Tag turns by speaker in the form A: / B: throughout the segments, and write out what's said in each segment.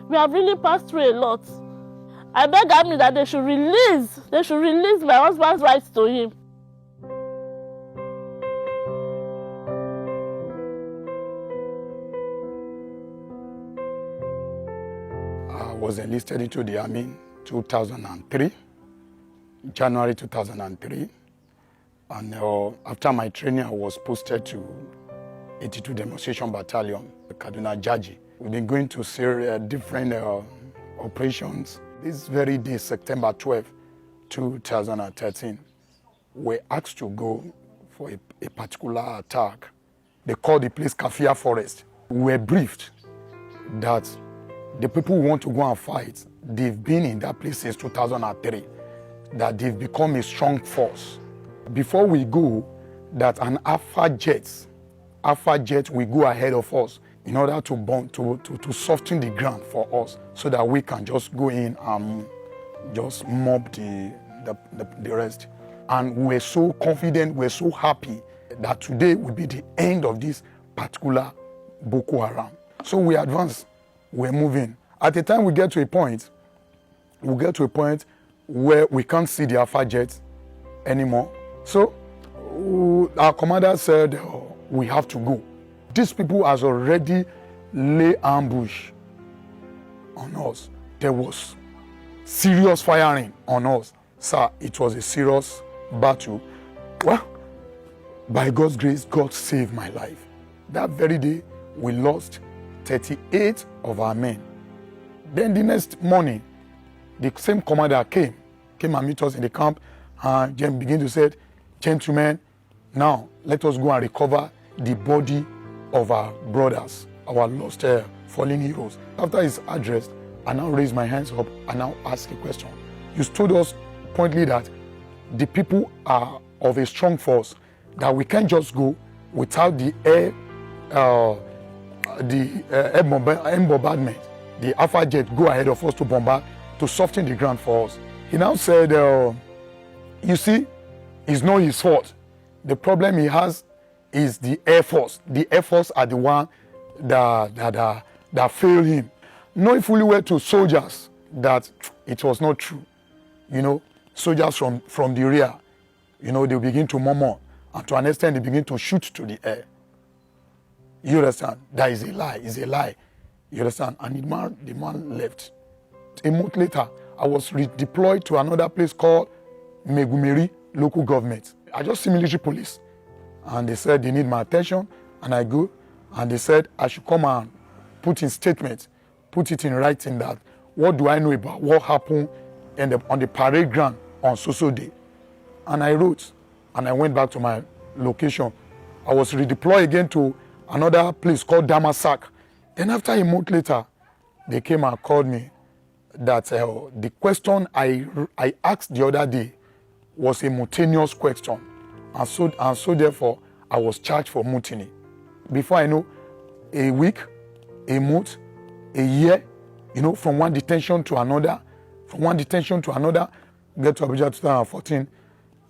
A: We have really passed through a lot. I beg Army that they should release my husband's rights to him.
B: I was enlisted into the Army 2003, January 2003. And after my training, I was posted to 82 Demonstration Battalion, Kaduna Jaji. We've been going to different operations. This very day, September 12, 2013, we're asked to go for a particular attack. They call the place Kafia Forest. We were briefed that the people who want to go and fight, they've been in that place since 2003, that they've become a strong force. Before we go, that an Alpha jet will go ahead of us in order to soften the ground for us so that we can just go in and just mob the rest. And we're so confident, we're so happy that today will be the end of this particular Boko Haram. So we advance, we're moving. At the time we get to a point where we can't see the Alpha jet anymore. So our commander said, we have to go. These people has already lay ambush on us. There was serious firing on us. Sir, it was a serious battle. Well, by God's grace, God saved my life. That very day, we lost 38 of our men. Then the next morning, the same commander came and meet us in the camp and then began to say, gentlemen, now let us go and recover the body of our brothers, our lost fallen heroes. After his address, I now raise my hands up and now ask a question. You told us pointedly that the people are of a strong force, that we can't just go without the air bombardment. The Alpha jet go ahead of us to bombard, to soften the ground for us. He now said, you see, it's not his fault. The problem he has is the Air Force. The Air Force are the one that failed him. Knowing fully well to soldiers that it was not true. You know, soldiers from the rear, you know, they begin to murmur, and to an extent they begin to shoot to the air. You understand? That is a lie. It's a lie. You understand? And the man left. A month later, I was redeployed to another place called Megumeri local government. I just see military police, and they said they need my attention, and I go, and they said I should come and put in statement, put it in writing that what do I know about what happened on the parade ground on so day. And I wrote, and I went back to my location. I was redeployed again to another place called Damasak. Then after a month later, they came and called me that the question I asked the other day was a mutinous question. And so therefore, I was charged for mutiny. Before I know, a week, a month, a year, you know, from one detention to another, get to Abuja 2014.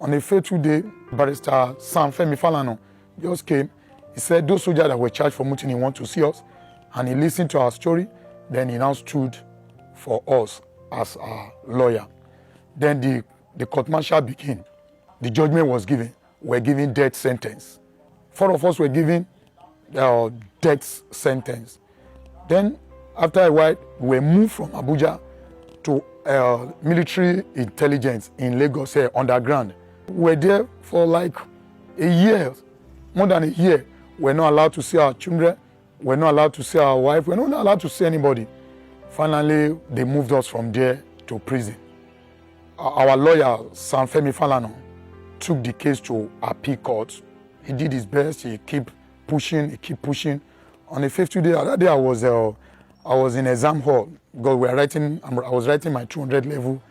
B: On a fateful day, Barrister Sam Femi Falana just came. He said, those soldiers that were charged for mutiny want to see us. And he listened to our story. Then he now stood for us as our lawyer. Then the court martial began. The judgment was given. We're given death sentence. 4 of us were given death sentence. Then after a while, we were moved from Abuja to military intelligence in Lagos here, underground. We were there for like a year, more than a year. We're not allowed to see our children. We're not allowed to see our wife. We're not allowed to see anybody. Finally, they moved us from there to prison. Our lawyer, Sam Femi Falana, took the case to appeal court. He did his best. He kept pushing. On the 50th day, that day I was in exam hall because I was writing my 200 level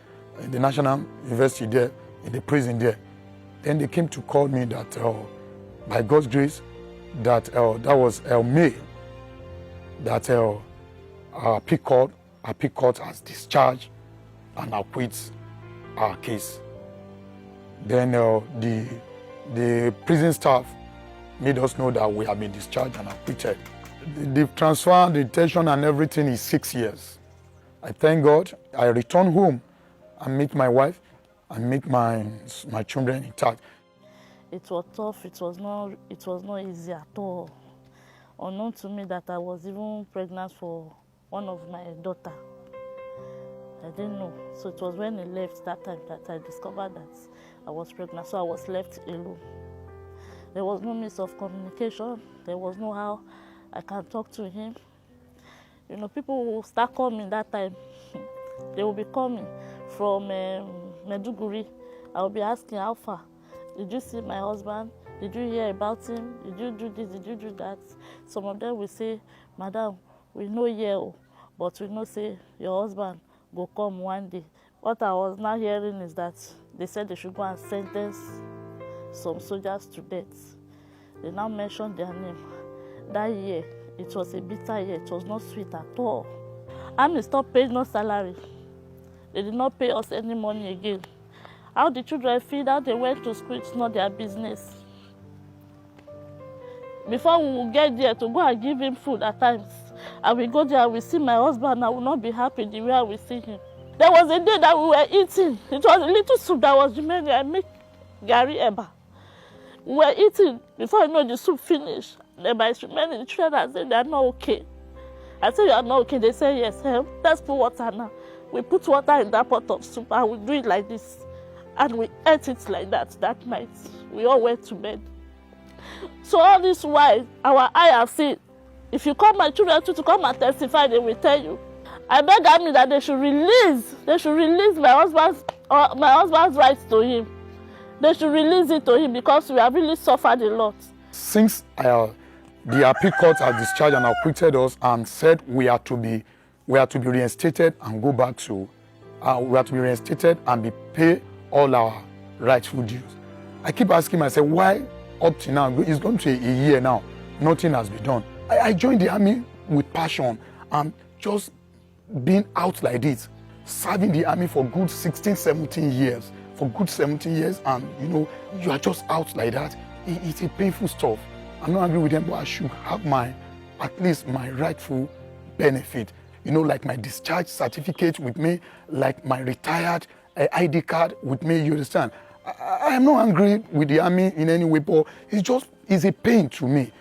B: in the National University there, in the prison there. Then they came to call me that by God's grace, that was May, that our appeal court has discharged and acquits our case. Then the prison staff made us know that we have been discharged and acquitted. The transfer, the detention and everything is 6 years. I thank God. I return home and meet my wife and meet my children intact.
A: It was tough. It was not easy at all. Unknown to me that I was even pregnant for one of my daughter. I didn't know. So it was when he left that time that I discovered that I was pregnant. So I was left alone. There was no means of communication. There was no how I can talk to him. You know, people will start coming that time. They will be coming from Meduguri. I will be asking, how far? Did you see my husband? Did you hear about him? Did you do this? Did you do that? Some of them will say, Madam, we know you, but we know say your husband will come one day. What I was now hearing is that they said they should go and sentence some soldiers to death. They now mentioned their name. That year, it was a bitter year. It was not sweet at all. Army stopped paying no salary. They did not pay us any money again. How the children feed, how they went to school, it's not their business. Before we will get there to go and give him food at times, I will go there, I will see my husband, I will not be happy the way I will see him. There was a day that we were eating. It was a little soup that was remaining. I make Gary Eba. We were eating. Before I know the soup finished, the Eba is remaining. The children said they are not okay. I said, you are not okay. They said, yes. Let's put water now. We put water in that pot of soup and we do it like this. And we ate it like that night. We all went to bed. So all this while, our eye have seen. If you call my children to come and testify, they will tell you. I beg Army that they should release my husband's rights to him. They should release it to him because we have really suffered a lot.
B: Since the appeal court has discharged and acquitted us and said we are to be reinstated and go back to, we are to be reinstated and be paid all our rightful dues. I keep asking myself, why up to now, it's gone to a year now, nothing has been done. I joined the army with passion and just being out like this, serving the army for good 16, 17 years, and you know, you are just out like that. It's a painful stuff. I'm not angry with them, but I should have at least my rightful benefit. You know, like my discharge certificate with me, like my retired ID card with me, you understand? I am not angry with the army in any way, but it's a pain to me.